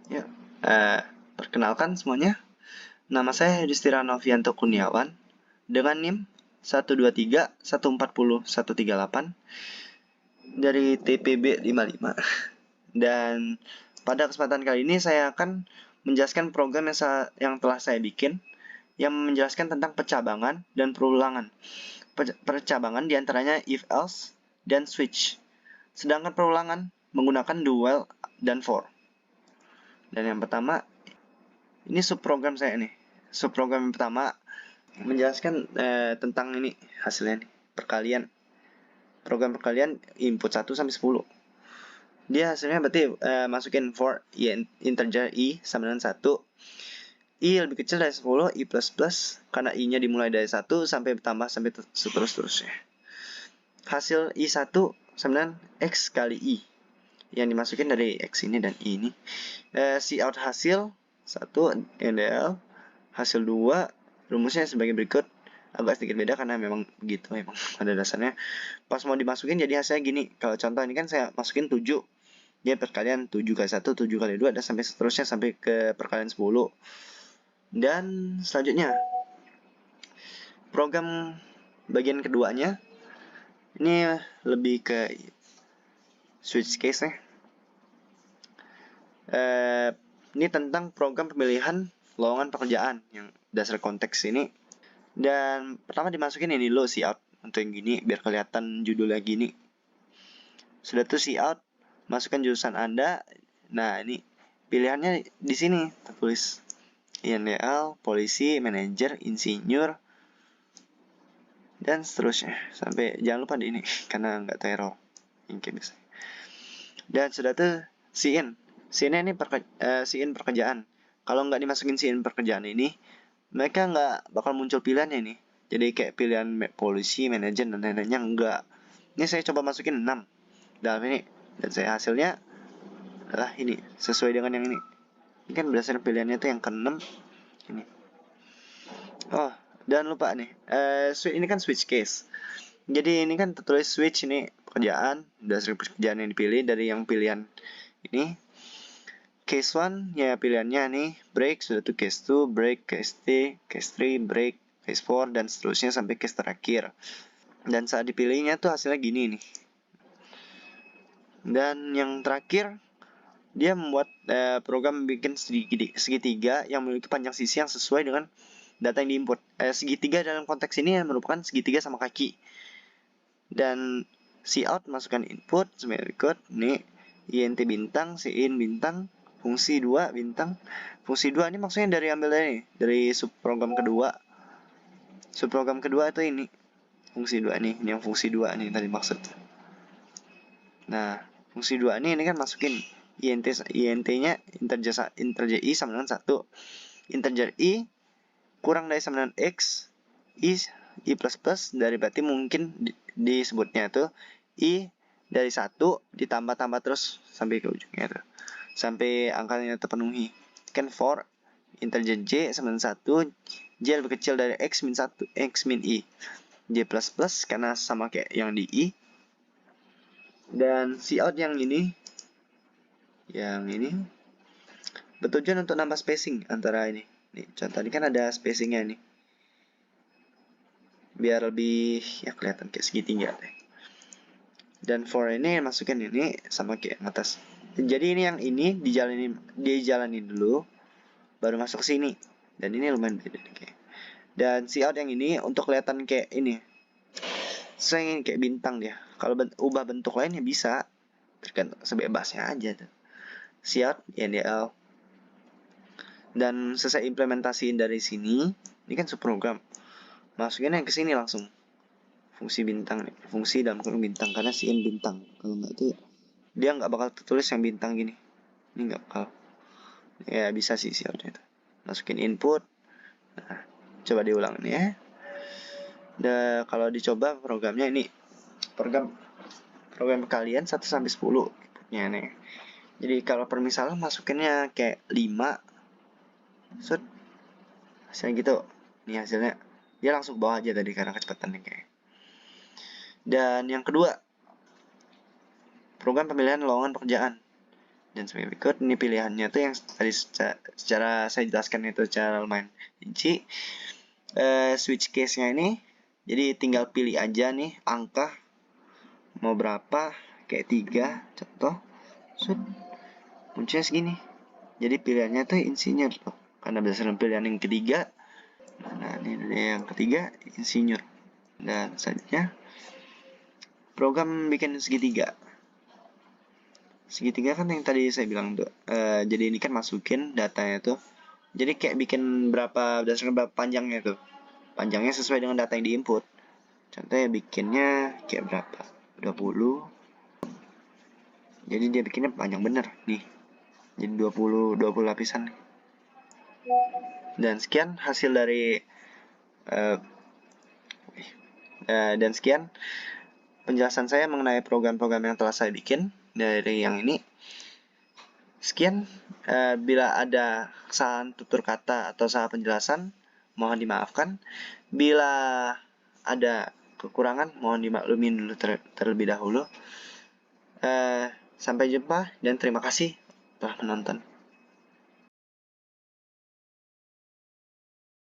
Ya, perkenalkan semuanya. Nama saya Yudhistira Novianto Kurniawan dengan NIM 123140138 dari TPB 55. Dan pada kesempatan kali ini saya akan menjelaskan program yang telah saya bikin yang menjelaskan tentang percabangan dan perulangan. Percabangan diantaranya if else dan switch. Sedangkan perulangan menggunakan do while dan for. Dan yang pertama, ini subprogram saya nih. Subprogram yang pertama menjelaskan tentang ini hasilnya nih, perkalian. Program perkalian input 1 sampai 10. Dia hasilnya berarti masukin for integer i sama dengan 1. I lebih kecil dari 10, i plus karena i-nya dimulai dari 1 sampai bertambah sampai seterusnya. Hasil i1 sama dengan x kali i yang dimasukin dari x ini dan i ini. Cout hasil 1 NDL, hasil 2 rumusnya sebagai berikut. Agak sedikit beda karena memang begitu, memang pada dasarnya. Pas mau dimasukin jadi hasilnya gini. Kalau contoh ini kan saya masukin 7. Dia perkalian 7 kali 1, 7 kali 2 dan sampai seterusnya sampai ke perkalian 10. Dan selanjutnya program bagian keduanya ini lebih ke switch case nya. Ini tentang program pemilihan lowongan pekerjaan yang dasar konteks ini. Dan pertama dimasukin ini dulu cout untuk yang gini biar kelihatan judulnya gini. Sudah tuh cout, masukkan jurusan Anda. Nah, ini pilihannya di sini tertulis INDL, polisi, manajer, insinyur, dan seterusnya sampai jangan lupa di ini karena nggak teror ini kayak biasa. Dan sudah tuh sin ini sin pekerjaan. Kalau nggak dimasukin sin pekerjaan ini, mereka nggak bakal muncul pilihannya nih. Jadi kayak pilihan polisi, manajer, dan lain-lainnya enggak. Ini saya coba masukin 6 dalam ini. Dan saya hasilnya adalah ini, sesuai dengan yang ini. Ini kan berdasarkan pilihannya tuh yang ke-6. Ini. Oh, dan lupa nih. Ini kan switch case. Jadi ini kan tertulis switch ini pekerjaan. Berdasarkan pekerjaan yang dipilih dari yang pilihan ini. Case 1 ya pilihannya nih break, sudah tuh case 2, break, case 3, case 3, break, case 4 dan seterusnya sampai case terakhir. Dan saat dipilihnya tuh hasilnya gini nih. Dan yang terakhir dia membuat program bikin segitiga yang memiliki panjang sisi yang sesuai dengan data yang diinput. Segitiga dalam konteks ini merupakan segitiga sama kaki. Dan cout masukkan input sebagai berikut. Nih int bintang, cin bintang, fungsi 2 bintang. Fungsi 2 ini maksudnya ambil dari subprogram kedua. Subprogram kedua itu ini. Fungsi 2 nih, ini yang fungsi 2 nih tadi maksud. Nah, fungsi 2 ini kan masukin int-nya integer i sama dengan 1. Integer i kurang dari sama dengan x, i plus dari berarti mungkin disebutnya tuh i dari 1 ditambah-tambah terus sampai ke ujungnya tuh. Sampai angkanya terpenuhi. Kan for integer j sama dengan 1, j lebih kecil dari x min 1, x min i. J plus karena sama kayak yang di i. Dan cout yang ini bertujuan untuk nambah spacing antara ini. Nih, contoh ini kan ada spacingnya nih. Biar lebih ya kelihatan kayak segitiga deh. Dan for ini masukin ini sama kayak atas. Jadi ini yang ini dijalanin dulu baru masuk ke sini. Dan ini lumayan beda kayak. Dan cout yang ini untuk kelihatan kayak ini. Saya ingin kayak bintang dia. Kalau ubah bentuk lainnya bisa. Tergantung sebebasnya aja tuh. Cout INDL. Dan selesai implementasiin dari sini, ini kan subprogram. Masukin yang ke sini langsung. Fungsi bintang nih, fungsi dalam kurung bintang karena sin bintang. Kalau nggak itu dia nggak bakal tertulis yang bintang gini. Ini nggak bakal. Ya bisa sih coutnya itu. Masukin input. Nah, coba diulang nih ya. Kalau dicoba programnya ini program kalian 1 sampai 10 inputnya nih. Jadi kalau permisalan masukinnya kayak 5 set hasilnya gitu. Nih hasilnya dia langsung ke bawah aja tadi karena kecepatannya kayak. Dan yang kedua, program pemilihan lowongan pekerjaan. Dan sebagai berikut, ini pilihannya tuh yang tadi secara saya jelaskan itu secara lumayan rinci. Switch case-nya ini, jadi tinggal pilih aja nih angka mau berapa, kayak 3 contoh, munculnya segini. Jadi pilihannya tuh insinyur tuh, karena berdasarkan pilihan yang ketiga. Nah, ini yang ketiga, insinyur. Dan selanjutnya program bikin segitiga. Segitiga kan yang tadi saya bilang tuh. Jadi ini kan masukin datanya tuh. Jadi kayak bikin berdasarkan berapa panjangnya tuh. Panjangnya sesuai dengan data yang diinput. Contohnya bikinnya kayak berapa? 20. Jadi dia bikinnya panjang bener nih. Jadi 20 lapisan. Dan sekian hasil dari dan sekian penjelasan saya mengenai program-program yang telah saya bikin dari yang ini. Sekian, bila ada kesalahan tutur kata atau salah penjelasan, mohon dimaafkan. Bila ada kekurangan, mohon dimaklumi dulu terlebih dahulu. Sampai jumpa dan terima kasih telah menonton.